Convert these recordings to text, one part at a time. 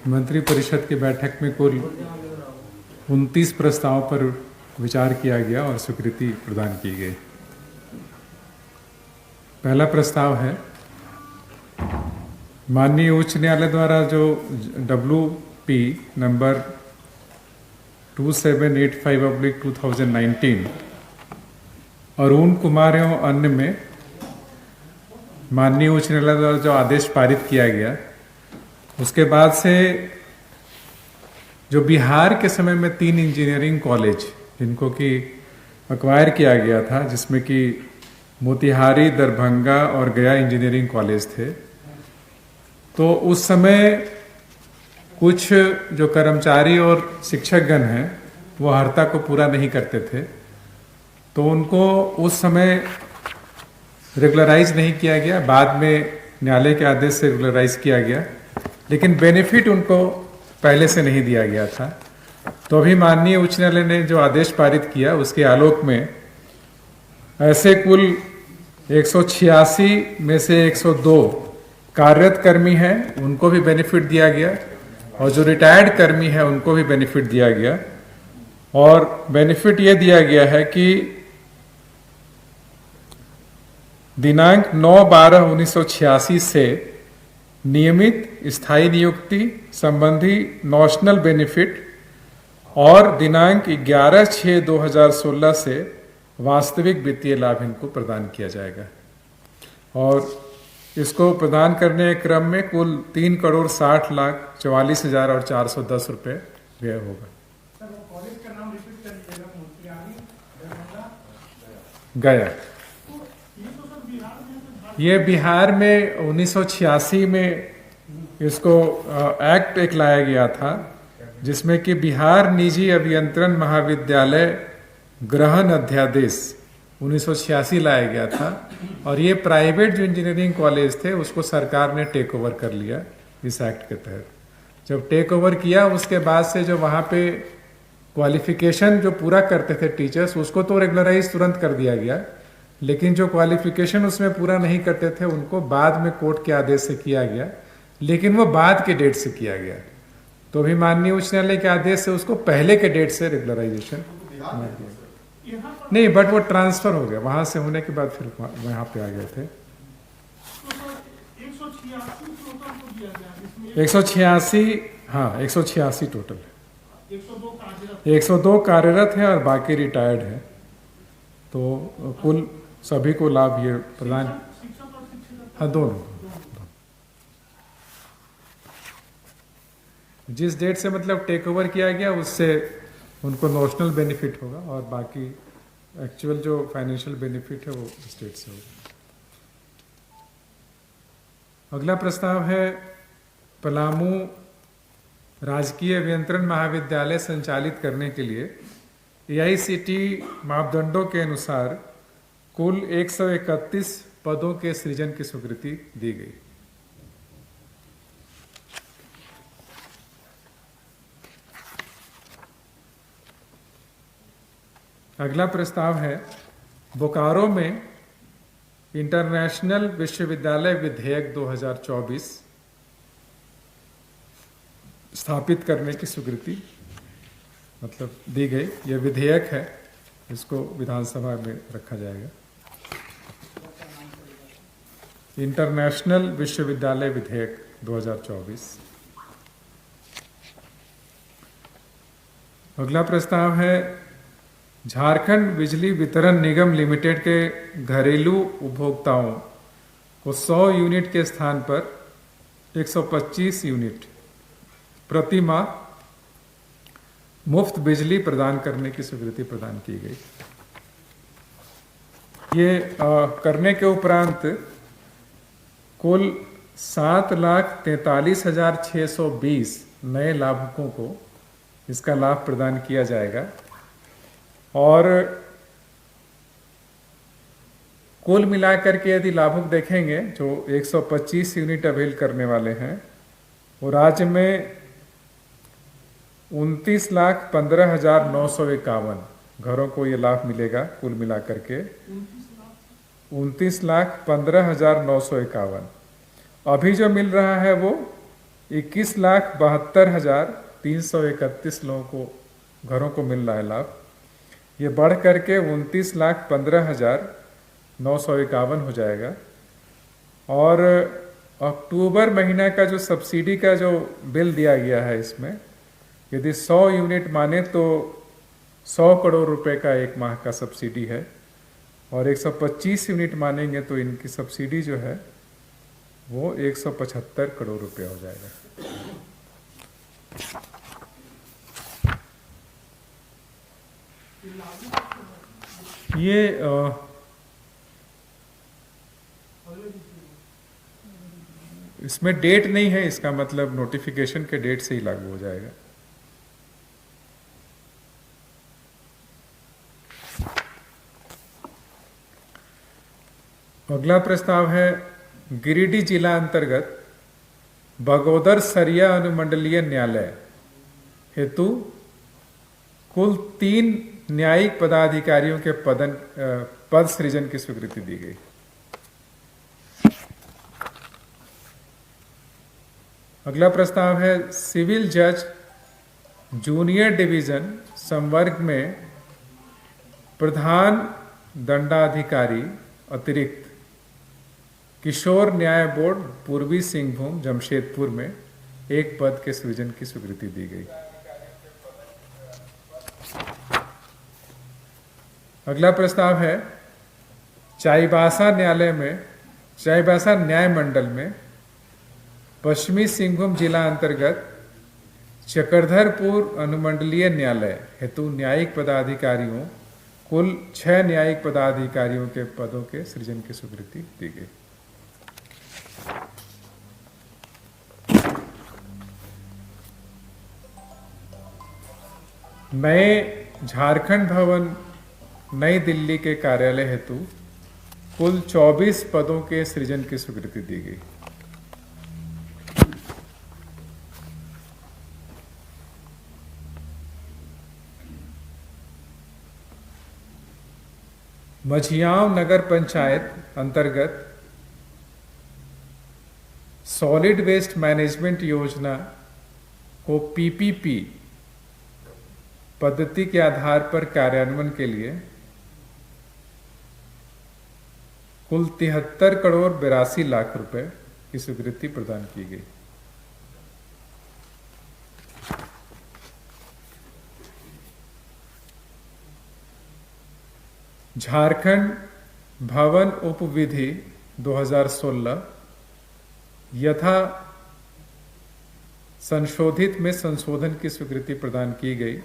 मंत्रिपरिषद की बैठक में कुल 29 प्रस्तावों पर विचार किया गया और स्वीकृति प्रदान की गई। पहला प्रस्ताव है माननीय उच्च न्यायालय द्वारा जो WP नंबर 2785/2019 अरुण कुमार एवं अन्य में माननीय उच्च न्यायालय द्वारा जो आदेश पारित किया गया, उसके बाद से जो बिहार के समय में 3 इंजीनियरिंग कॉलेज जिनको कि एक्वायर किया गया था, जिसमें कि मोतिहारी, दरभंगा और गया इंजीनियरिंग कॉलेज थे, तो उस समय कुछ जो कर्मचारी और शिक्षकगण हैं वो अर्हता को पूरा नहीं करते थे, तो उनको उस समय रेगुलराइज नहीं किया गया। बाद में न्यायालय के आदेश से रेगुलराइज किया गया, लेकिन बेनिफिट उनको पहले से नहीं दिया गया था। तो अभी माननीय उच्च न्यायालय ने जो आदेश पारित किया, उसके आलोक में ऐसे कुल 186 में से 102 कार्यरत कर्मी हैं, उनको भी बेनिफिट दिया गया, और जो रिटायर्ड कर्मी है उनको भी बेनिफिट दिया गया। और बेनिफिट ये दिया गया है कि दिनांक 9/12/1986 से नियमित स्थायी नियुक्ति संबंधी नॉशनल बेनिफिट और दिनांक 11/6/2016 से वास्तविक वित्तीय लाभ इनको प्रदान किया जाएगा। और इसको प्रदान करने के क्रम में कुल 3,60,44,410 रुपये व्यय होगा। गया ये बिहार में 1986 में इसको एक्ट एक लाया गया था, जिसमें कि बिहार निजी अभियंत्रण महाविद्यालय ग्रहण अध्यादेश 1986 लाया गया था, और ये प्राइवेट जो इंजीनियरिंग कॉलेज थे उसको सरकार ने टेक ओवर कर लिया इस एक्ट के तहत। जब टेक ओवर किया, उसके बाद से जो वहाँ पे क्वालिफिकेशन जो पूरा करते थे टीचर्स, उसको तो रेगुलराइज तुरंत कर दिया गया, लेकिन जो क्वालिफिकेशन उसमें पूरा नहीं करते थे उनको बाद में कोर्ट के आदेश से किया गया, लेकिन वो बाद के डेट से किया गया। तो भी माननीय उच्च न्यायालय के आदेश से उसको पहले के डेट से रेगुलराइजेशन नहीं, बट वो ट्रांसफर हो गया, वहां से होने के बाद फिर वहां पे आ गए थे। 186, हाँ 186 टोटल है। 102 कार्यरत है और बाकी रिटायर्ड है, तो कुल सभी को लाभ ये प्रदान, हाँ दोनों। जिस डेट से मतलब टेक ओवर किया गया उससे उनको नॉशनल बेनिफिट होगा, और बाकी एक्चुअल जो फाइनेंशियल बेनिफिट है वो स्टेट से होगा। अगला प्रस्ताव है पलामू राजकीय अभियंत्रण महाविद्यालय संचालित करने के लिए AICT मापदंडों के अनुसार कुल 131 पदों के सृजन की स्वीकृति दी गई। अगला प्रस्ताव है बोकारो में इंटरनेशनल विश्वविद्यालय विधेयक 2024 स्थापित करने की स्वीकृति मतलब दी गई। यह विधेयक है, इसको विधानसभा में रखा जाएगा। इंटरनेशनल विश्वविद्यालय विधेयक 2024। अगला प्रस्ताव है झारखंड बिजली वितरण निगम लिमिटेड के घरेलू उपभोक्ताओं को 100 यूनिट के स्थान पर 125 यूनिट प्रति माह मुफ्त बिजली प्रदान करने की स्वीकृति प्रदान की गई। ये करने के उपरांत कुल 7,43,620 नए लाभुकों को इसका लाभ प्रदान किया जाएगा, और कुल मिलाकर के यदि लाभुक देखेंगे जो 125 यूनिट अवेल करने वाले हैं, वो राज्य में 29,15,951 घरों को ये लाभ मिलेगा। कुल मिलाकर के 29,15,951। अभी जो मिल रहा है वो 21,72,331 लोगों को घरों को मिल रहा है लाभ। ये बढ़ करके 29,15,951 हो जाएगा। और अक्टूबर महीना का जो सब्सिडी का जो बिल दिया गया है, इसमें यदि 100 यूनिट माने तो 100 करोड़ रुपए का एक माह का सब्सिडी है, और 125 यूनिट मानेंगे तो इनकी सब्सिडी जो है वो 175 करोड़ रुपया हो जाएगा। ये इसमें डेट नहीं है, इसका मतलब नोटिफिकेशन के डेट से ही लागू हो जाएगा। अगला प्रस्ताव है गिरिडीह जिला अंतर्गत बगोदर सरिया अनुमंडलीय न्यायालय हेतु कुल 3 न्यायिक पदाधिकारियों के पद सृजन की स्वीकृति दी गई। अगला प्रस्ताव है सिविल जज जूनियर डिवीजन संवर्ग में प्रधान दंडाधिकारी अतिरिक्त किशोर न्याय बोर्ड पूर्वी सिंहभूम जमशेदपुर में एक पद के सृजन की स्वीकृति दी गई। अगला प्रस्ताव है चाईबासा न्याय मंडल में पश्चिमी सिंहभूम जिला अंतर्गत चक्रधरपुर अनुमंडलीय न्यायालय हेतु न्यायिक पदाधिकारियों कुल 6 न्यायिक पदाधिकारियों के पदों के सृजन की स्वीकृति दी गई। नए झारखंड भवन नई दिल्ली के कार्यालय हेतु कुल 24 पदों के सृजन की स्वीकृति दी गई। मझियाव नगर पंचायत अंतर्गत सॉलिड वेस्ट मैनेजमेंट योजना को पीपीपी पद्धति के आधार पर कार्यान्वयन के लिए कुल 73 करोड़ 82 लाख रुपए की स्वीकृति प्रदान की गई। झारखंड भवन उपविधि 2016 यथा संशोधित में संशोधन की स्वीकृति प्रदान की गई।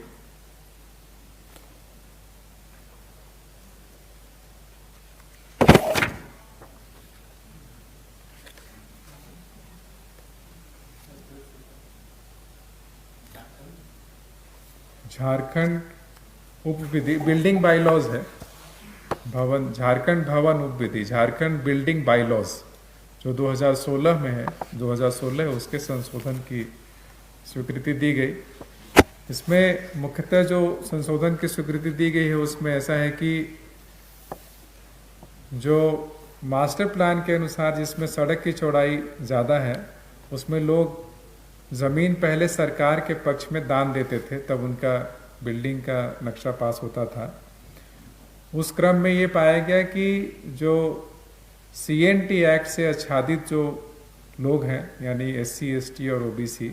झारखंड उपविधि बिल्डिंग बायलॉज है, भवन झारखंड भवन उपविधि झारखंड बिल्डिंग बायलॉज जो 2016 में है, 2016 है, उसके संशोधन की स्वीकृति दी गई। इसमें मुख्यतः जो संशोधन की स्वीकृति दी गई है उसमें ऐसा है कि जो मास्टर प्लान के अनुसार जिसमें सड़क की चौड़ाई ज़्यादा है उसमें लोग ज़मीन पहले सरकार के पक्ष में दान देते थे, तब उनका बिल्डिंग का नक्शा पास होता था। उस क्रम में ये पाया गया कि जो CNT एक्ट से आच्छादित जो लोग हैं यानी SC ST और OBC,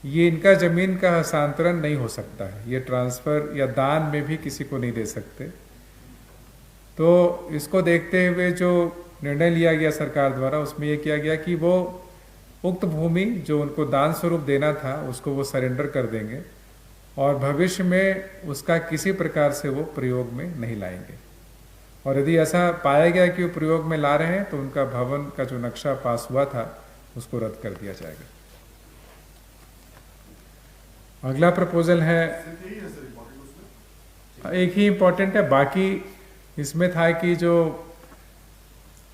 ये इनका ज़मीन का हस्तांतरण नहीं हो सकता है, ये ट्रांसफ़र या दान में भी किसी को नहीं दे सकते। तो इसको देखते हुए जो निर्णय लिया गया सरकार द्वारा उसमें ये किया गया कि वो उक्त भूमि जो उनको दान स्वरूप देना था उसको वो सरेंडर कर देंगे और भविष्य में उसका किसी प्रकार से वो प्रयोग में नहीं लाएंगे, और यदि ऐसा पाया गया कि वो प्रयोग में ला रहे हैं तो उनका भवन का जो नक्शा पास हुआ था उसको रद्द कर दिया जाएगा। अगला प्रपोजल है, एक ही इम्पोर्टेंट है, बाकी इसमें था कि जो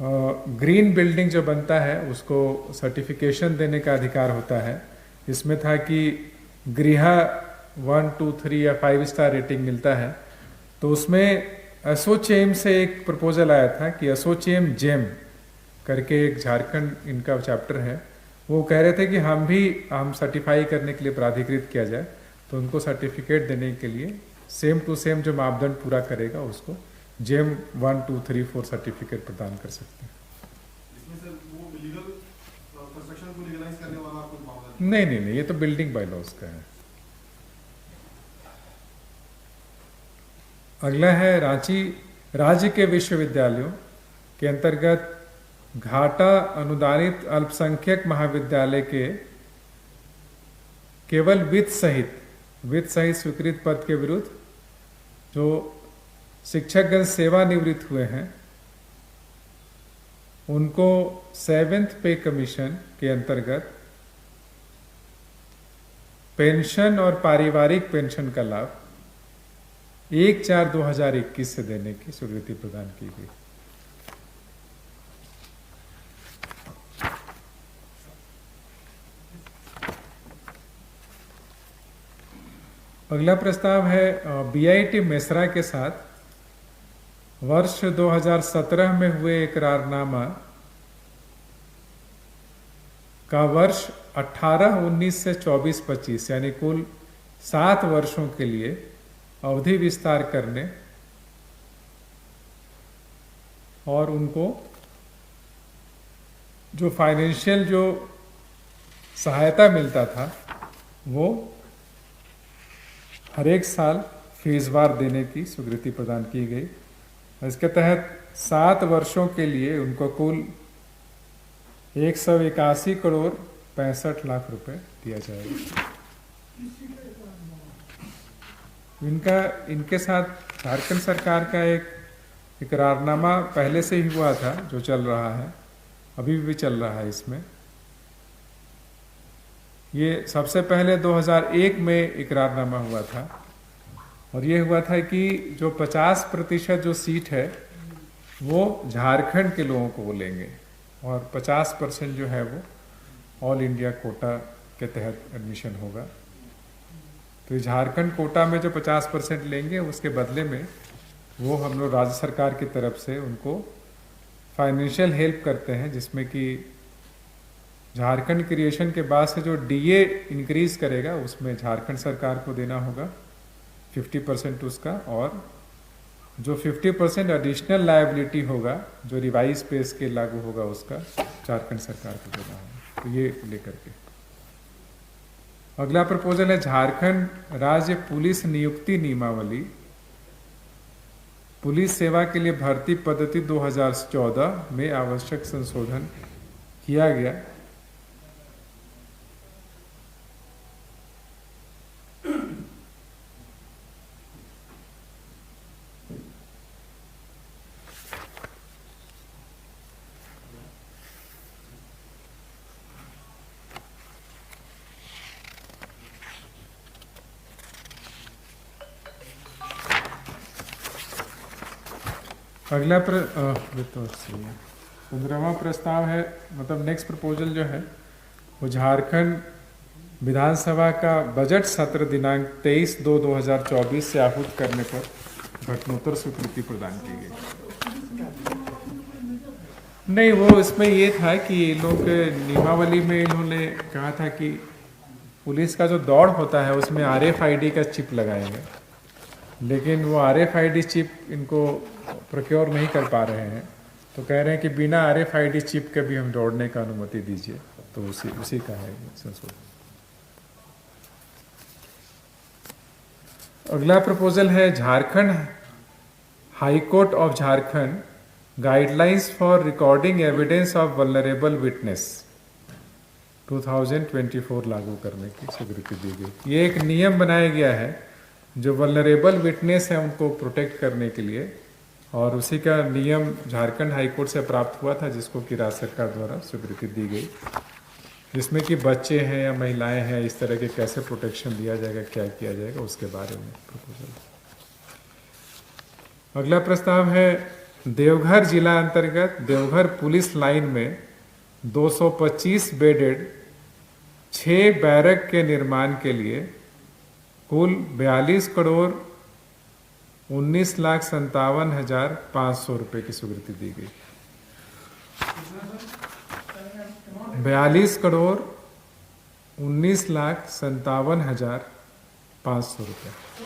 ग्रीन बिल्डिंग जो बनता है उसको सर्टिफिकेशन देने का अधिकार होता है। इसमें था कि गृह 1, 2, 3 या 5 स्टार रेटिंग मिलता है, तो उसमें एसोचेम से एक प्रपोजल आया था कि एसोचेम जेम करके एक झारखंड इनका चैप्टर है, वो कह रहे थे कि हम सर्टिफाई करने के लिए प्राधिकृत किया जाए, तो उनको सर्टिफिकेट देने के लिए सेम टू सेम जो मापदंड पूरा करेगा उसको जेम 1, 2, 3, 4 सर्टिफिकेट प्रदान कर सकते हैं। इसमें सर वो लीगल कंस्ट्रक्शन को लीगलाइज करने वाला कोई मामला नहीं नहीं नहीं, ये तो बिल्डिंग बाय लॉज का है। अगला है रांची राज्य के विश्वविद्यालयों के अंतर्गत घाटा अनुदानित अल्पसंख्यक महाविद्यालय के केवल वित्त सहित स्वीकृत पद के विरुद्ध जो शिक्षकगण सेवानिवृत्त हुए हैं उनको 7th पे कमीशन के अंतर्गत पेंशन और पारिवारिक पेंशन का लाभ 1/4/2021 से देने की स्वीकृति प्रदान की गई। अगला प्रस्ताव है बीआईटी मेसरा के साथ वर्ष 2017 में हुए इकरारनामा का वर्ष 18-19 से 24-25 यानी कुल 7 वर्षों के लिए अवधि विस्तार करने और उनको जो फाइनेंशियल जो सहायता मिलता था वो हर एक साल फेजवार देने की स्वीकृति प्रदान की गई। इसके तहत 7 वर्षों के लिए उनको कुल 181 करोड़ 65 लाख रुपए दिया जाएगा। इनके साथ झारखंड सरकार का एक इकरारनामा पहले से ही हुआ था जो चल रहा है, अभी भी चल रहा है। इसमें ये सबसे पहले 2001 में इकरारनामा हुआ था और ये हुआ था कि जो 50% जो सीट है वो झारखंड के लोगों को वो लेंगे और 50% जो है वो ऑल इंडिया कोटा के तहत एडमिशन होगा। तो झारखंड कोटा में जो 50% लेंगे उसके बदले में वो हम लोग राज्य सरकार की तरफ से उनको फाइनेंशियल हेल्प करते हैं, जिसमें कि झारखंड क्रिएशन के बाद से जो डीए इंक्रीज करेगा उसमें झारखंड सरकार को देना होगा 50% उसका, और जो 50% एडिशनल लायबिलिटी होगा जो रिवाइज पे के लागू होगा उसका झारखंड सरकार को देना होगा। तो ये लेकर के अगला प्रपोजल है झारखंड राज्य पुलिस नियुक्ति नियमावली पुलिस सेवा के लिए भर्ती पद्धति 2014 में आवश्यक संशोधन किया गया। अगला 15वां प्रस्ताव है, मतलब नेक्स्ट प्रपोजल जो है वो झारखंड विधानसभा का बजट सत्र दिनांक 23/2/2024 से आहूत करने पर घटनोत्तर स्वीकृति प्रदान की गई। नहीं, वो इसमें ये था कि ये लोग नियमावली में इन्होंने कहा था कि पुलिस का जो दौड़ होता है उसमें RFID का चिप लगाएंगे, लेकिन वो RFID चिप इनको प्रोक्योर नहीं कर पा रहे हैं, तो कह रहे हैं कि बिना RFID चिप के भी हम दौड़ने का अनुमति दीजिए। तो उसी का है संशोधन। अगला प्रपोजल है Jharkhand high court of Jharkhand guidelines for recording evidence of vulnerable witness 2024 लागू करने की स्वीकृति दी गई। ये एक नियम बनाया गया है जो वल्नरेबल विटनेस है उनको प्रोटेक्ट करने के लिए, और उसी का नियम झारखंड हाई कोर्ट से प्राप्त हुआ था जिसको कि राज्य सरकार द्वारा स्वीकृति दी गई, जिसमें कि बच्चे हैं या महिलाएं हैं इस तरह के कैसे प्रोटेक्शन दिया जाएगा, क्या किया जाएगा उसके बारे में प्रपोजल। अगला प्रस्ताव है देवघर जिला अंतर्गत देवघर पुलिस लाइन में 225 बेडेड 6 बैरक के निर्माण के लिए कुल 42,19,57,500 रुपए की स्वीकृति दी गई। 42,19,57,500 रुपये। तो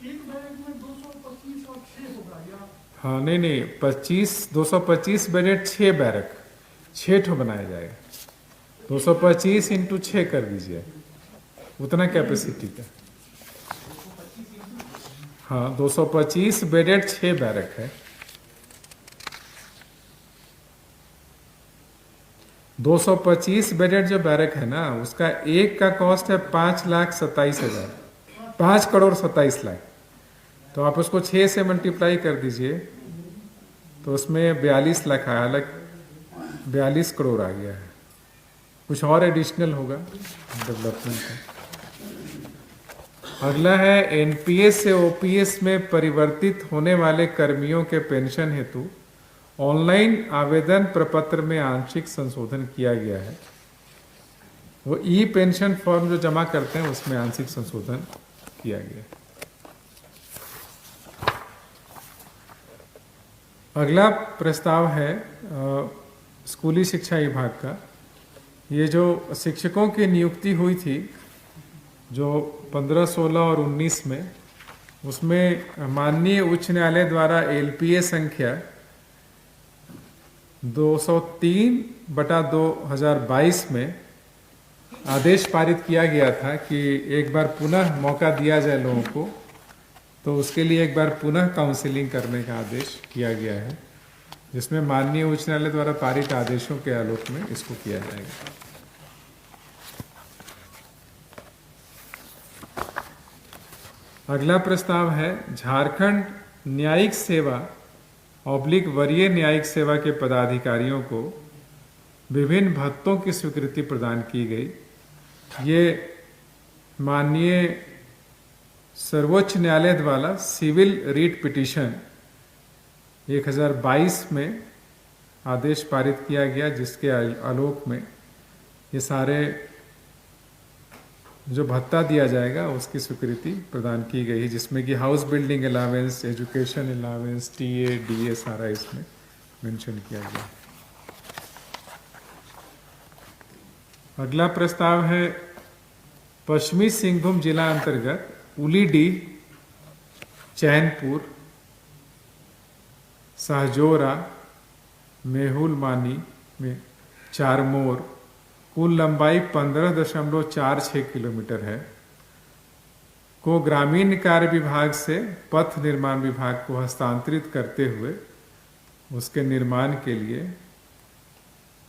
एक बैरक में 225 और 6 होगा या हाँ नहीं नहीं, 225 बेडेड 6 बैरक, 6 ठो बनाया जाएगा। 225 इंटू 6 कर दीजिए, उतना कैपेसिटी का। हाँ 225 बेडेड 6 बैरक है। 225 बेडेड जो बैरक है ना, उसका एक का कॉस्ट है 5,27,000, 5,27,00,000। तो आप उसको 6 से मल्टीप्लाई कर दीजिए, तो उसमें 42 लाख आया, अलग 42 करोड़ आ गया है। कुछ और एडिशनल होगा डेवलपमेंट का। अगला है एनपीएस से ओपीएस में परिवर्तित होने वाले कर्मियों के पेंशन हेतु ऑनलाइन आवेदन प्रपत्र में आंशिक संशोधन किया गया है। वो ई पेंशन फॉर्म जो जमा करते हैं उसमें आंशिक संशोधन किया गया है। अगला प्रस्ताव है स्कूली शिक्षा विभाग का। ये जो शिक्षकों की नियुक्ति हुई थी जो 15, 16 और 19 में, उसमें माननीय उच्च न्यायालय द्वारा एलपीए संख्या 203/2022 में आदेश पारित किया गया था कि एक बार पुनः मौका दिया जाए लोगों को, तो उसके लिए एक बार पुनः काउंसलिंग करने का आदेश किया गया है, जिसमें माननीय उच्च न्यायालय द्वारा पारित आदेशों के आलोक में इसको किया जाएगा। अगला प्रस्ताव है झारखंड न्यायिक सेवा ऑब्लिक वरीय न्यायिक सेवा के पदाधिकारियों को विभिन्न भत्तों की स्वीकृति प्रदान की गई। ये माननीय सर्वोच्च न्यायालय द्वारा सिविल रीट पिटीशन 1022 में आदेश पारित किया गया, जिसके आलोक में ये सारे जो भत्ता दिया जाएगा उसकी स्वीकृति प्रदान की गई है, जिसमें कि house building allowance, education allowance, TA, DA सारा इसमें मेंशन किया गया। अगला प्रस्ताव है पश्चिमी सिंहभूम जिला अंतर्गत उलीडीह, चैनपुर, सहजोरा, मेहुलमानी में चारमोर, कुल लंबाई 15.46 किलोमीटर है, को ग्रामीण कार्य विभाग से पथ निर्माण विभाग को हस्तांतरित करते हुए उसके निर्माण के लिए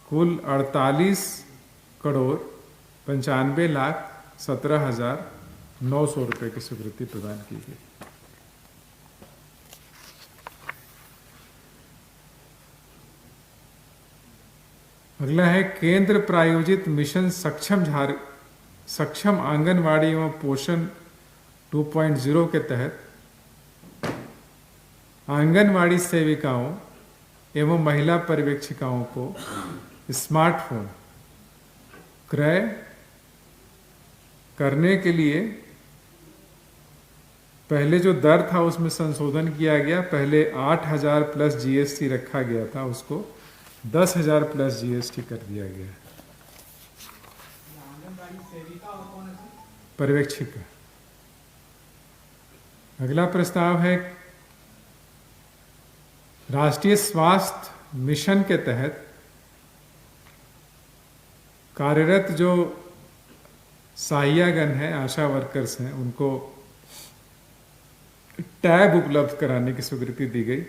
कुल 48,95,17,900 रुपये की स्वीकृति प्रदान की गई। अगला है केंद्र प्रायोजित मिशन सक्षम आंगनवाड़ी एवं पोषण 2.0 के तहत आंगनवाड़ी सेविकाओं एवं महिला पर्यवेक्षिकाओं को स्मार्टफोन क्रय करने के लिए पहले जो दर था उसमें संशोधन किया गया। पहले 8,000 प्लस जीएसटी रखा गया था, उसको 10,000 प्लस जीएसटी कर दिया गया। पर्यवेक्षिका। अगला प्रस्ताव है राष्ट्रीय स्वास्थ्य मिशन के तहत कार्यरत जो सहायियागण हैं, आशा वर्कर्स हैं, उनको टैब उपलब्ध कराने की स्वीकृति दी गई।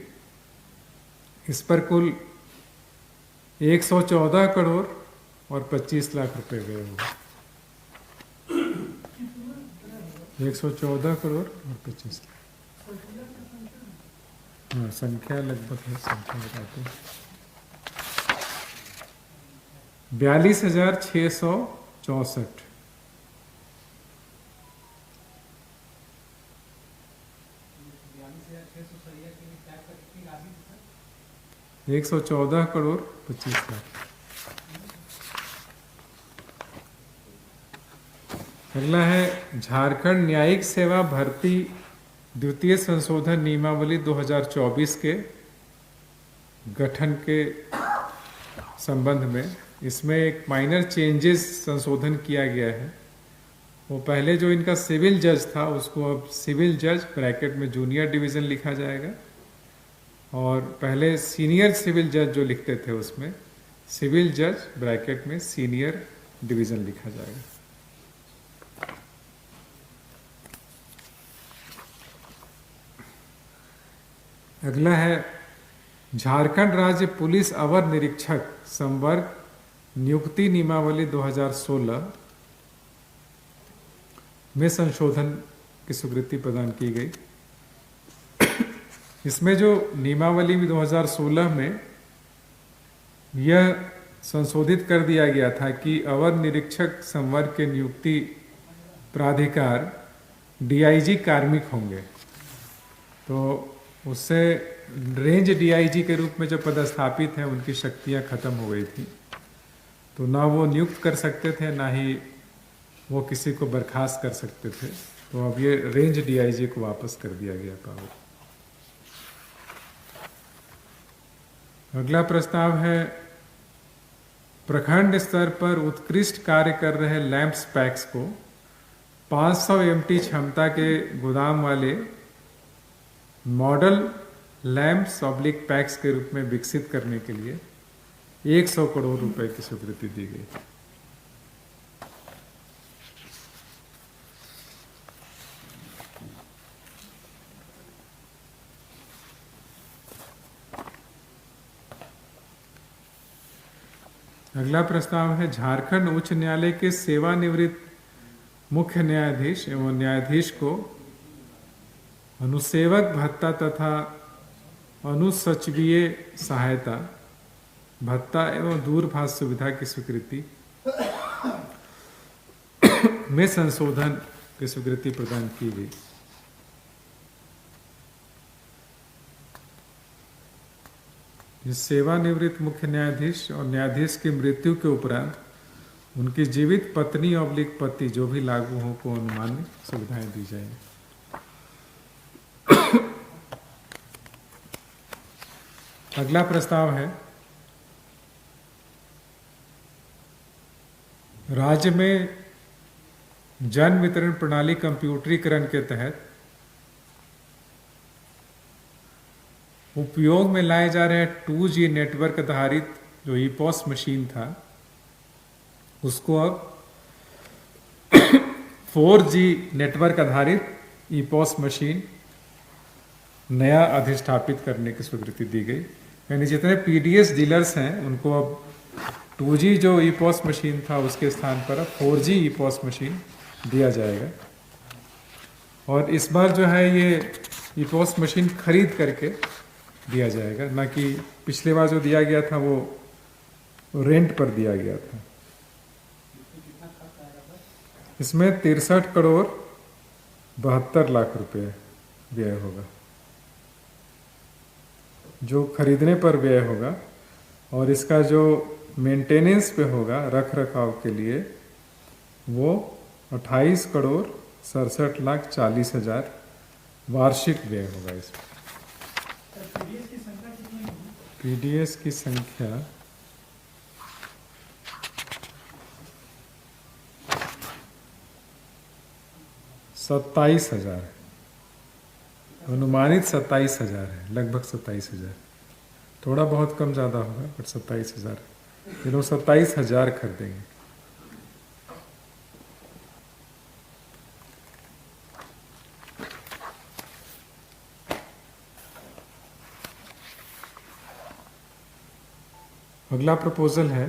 इस पर कुल 114 करोड़ और 25 लाख रुपए गए हुए। 114 करोड़ और 25 लाख। हाँ, संख्या लगभग है, संख्या बताते हैं। 42,664। $114 करोड़ 25 लाख। अगला है झारखंड न्यायिक सेवा भर्ती द्वितीय संशोधन नियमावली 2024 के गठन के संबंध में इसमें एक माइनर चेंजेस संशोधन किया गया है। वो पहले जो इनका सिविल जज था उसको अब सिविल जज ब्रैकेट में जूनियर डिवीज़न लिखा जाएगा, और पहले सीनियर सिविल जज जो लिखते थे उसमें सिविल जज ब्रैकेट में सीनियर डिवीज़न लिखा जाएगा। अगला है झारखंड राज्य पुलिस अवर निरीक्षक संवर्ग नियुक्ति नियमावली 2016 में संशोधन की स्वीकृति प्रदान की गई। इसमें जो नियमावली 2016 में यह संशोधित कर दिया गया था कि अवर निरीक्षक संवर्ग के नियुक्ति प्राधिकार डीआईजी कार्मिक होंगे, तो उससे रेंज डीआईजी के रूप में जो पदस्थापित हैं उनकी शक्तियां खत्म हो गई थी, तो ना वो नियुक्त कर सकते थे ना ही वो किसी को बर्खास्त कर सकते थे। तो अब ये रेंज डीआईजी को वापस कर दिया गया पावर। अगला प्रस्ताव है प्रखंड स्तर पर उत्कृष्ट कार्य कर रहे लैंप्स पैक्स को 500 एमटी क्षमता के गोदाम वाले मॉडल लैंप्स ऑब्लिक पैक्स के रूप में विकसित करने के लिए 100 करोड़ रुपए की स्वीकृति दी गई। अगला प्रस्ताव है झारखंड उच्च न्यायालय के सेवानिवृत्त मुख्य न्यायाधीश एवं न्यायाधीश को अनुसेवक भत्ता तथा अनुसचिवीय सहायता भत्ता एवं दूरभाष सुविधा की स्वीकृति में संशोधन की स्वीकृति प्रदान की गई। सेवानिवृत्त मुख्य न्यायाधीश और न्यायाधीश की मृत्यु के उपरांत उनकी जीवित पत्नी ऑब्लिक पति जो भी लागू हो को अनुमानित सुविधाएं दी जाएंगी। अगला प्रस्ताव है राज्य में जन वितरण प्रणाली कंप्यूटरीकरण के तहत उपयोग में लाए जा रहे 2G नेटवर्क आधारित जो ईपॉस मशीन था उसको अब 4G नेटवर्क आधारित ईपॉस मशीन नया अधिष्ठापित करने की स्वीकृति दी गई। यानी जितने पीडीएस डीलर्स हैं उनको अब 2G जो ईपॉस मशीन था उसके स्थान पर अब 4G ईपॉस मशीन दिया जाएगा। और इस बार जो है ये ईपॉस मशीन खरीद करके दिया जाएगा, ना कि पिछले बार जो दिया गया था वो रेंट पर दिया गया था। इसमें 63 करोड़ 72 लाख रुपए व्यय होगा जो खरीदने पर व्यय होगा, और इसका जो मेंटेनेंस पे होगा रख रखाव के लिए वो 28 करोड़ 67 लाख 40 हजार वार्षिक व्यय होगा। इसमें पीडीएस की संख्या 27,000 है, अनुमानित 27,000 है, लगभग 27,000, थोड़ा बहुत कम ज़्यादा होगा बट 27,000। ये लोग 27,000 खरीदेंगे। अगला प्रपोजल है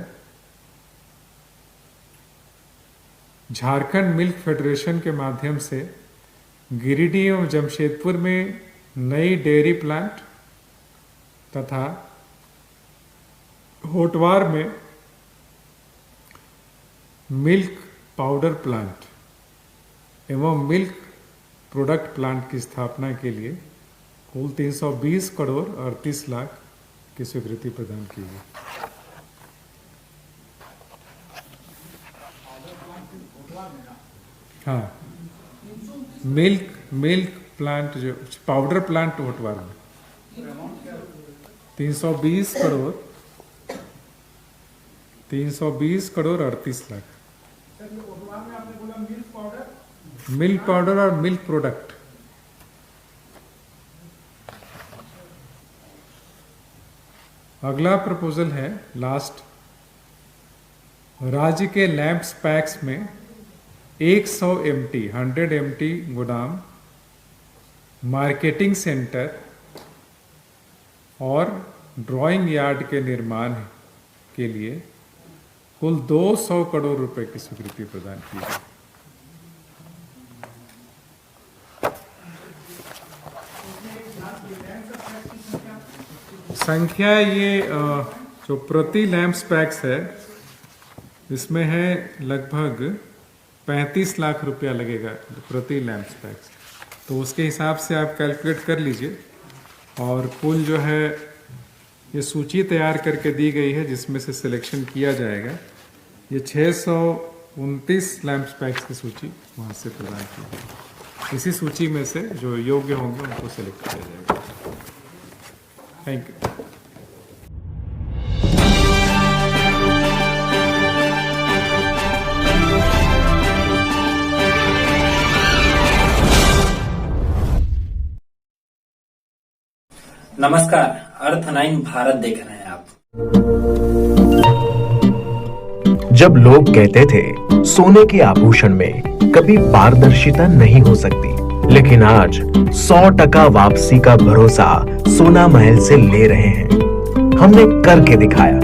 झारखंड मिल्क फेडरेशन के माध्यम से गिरिडीह एवं जमशेदपुर में नई डेयरी प्लांट तथा होटवार में मिल्क पाउडर प्लांट एवं मिल्क प्रोडक्ट प्लांट की स्थापना के लिए कुल 320 करोड़ 38 लाख की स्वीकृति प्रदान की गई। हाँ, मिल्क प्लांट जो पाउडर प्लांट होटवार में 320 करोड़ 320 करोड़ 38 लाख। सर ये ओटोवार में आपने बोला मिल्क पाउडर, मिल्क पाउडर और मिल्क प्रोडक्ट। अगला प्रपोजल है लास्ट, राज्य के लैंप्स पैक्स में 100 MT गोदाम, मार्केटिंग सेंटर और ड्राइंग यार्ड के निर्माण के लिए कुल 200 करोड़ रुपए की स्वीकृति प्रदान की गई। संख्या ये जो प्रति लैंप्स पैक्स है इसमें है लगभग 35 लाख रुपया लगेगा प्रति लैंप्स पैक्स, तो उसके हिसाब से आप कैलकुलेट कर लीजिए। और कुल जो है ये सूची तैयार करके दी गई है जिसमें से सिलेक्शन किया जाएगा। ये 629 लैंप्स पैक्स की सूची वहाँ से प्रदान की गई। इसी सूची में से जो योग्य होंगे उनको सिलेक्ट किया जाएगा। Thank you. नमस्कार, अर्थ 9 भारत देख रहे हैं आप। जब लोग कहते थे सोने के आभूषण में कभी पारदर्शिता नहीं हो सकती, लेकिन आज 100% वापसी का भरोसा सोना महल से ले रहे हैं। हमने करके दिखाया।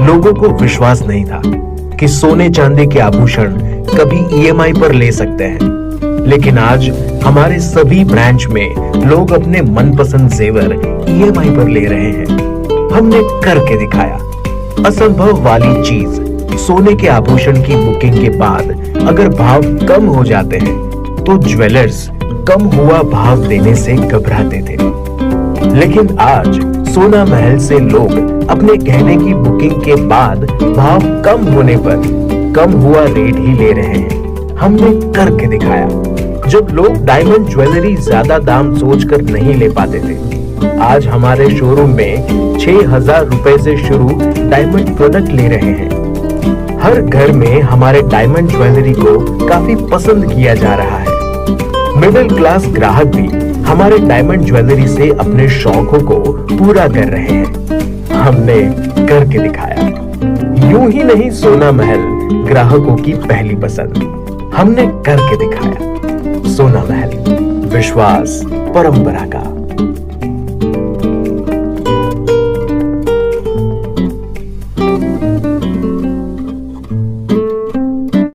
लोगों को विश्वास नहीं था कि सोने चांदी के आभूषण कभी EMI पर ले सकते हैं, लेकिन आज हमारे सभी ब्रांच में लोग अपने मनपसंद जेवर EMI पर ले रहे हैं। हमने करके दिखाया। असंभव वाली चीज, सोने के आभूषण की बुकिंग के बाद अगर भाव कम हो जाते हैं तो ज्वेलर्स कम हुआ भाव देने से घबराते थे, लेकिन आज सोना महल से लोग अपने गहने की बुकिंग के बाद भाव कम होने पर कम हुआ रेट ही ले रहे हैं। हमने करके दिखाया। जब लोग डायमंड ज्वेलरी ज्यादा दाम सोचकर नहीं ले पाते थे, आज हमारे शोरूम में 6,000 रुपए से शुरू डायमंड प्रोडक्ट ले रहे हैं। हर घर में हमारे डायमंड ज्वेलरी को काफी पसंद किया जा रहा है। मिडिल क्लास ग्राहक भी हमारे डायमंड ज्वेलरी से अपने शौकों को पूरा कर रहे हैं। हमने करके दिखाया। यूं ही नहीं सोना महल ग्राहकों की पहली पसंद। हमने करके दिखाया। सोना महल, विश्वास परंपरा का।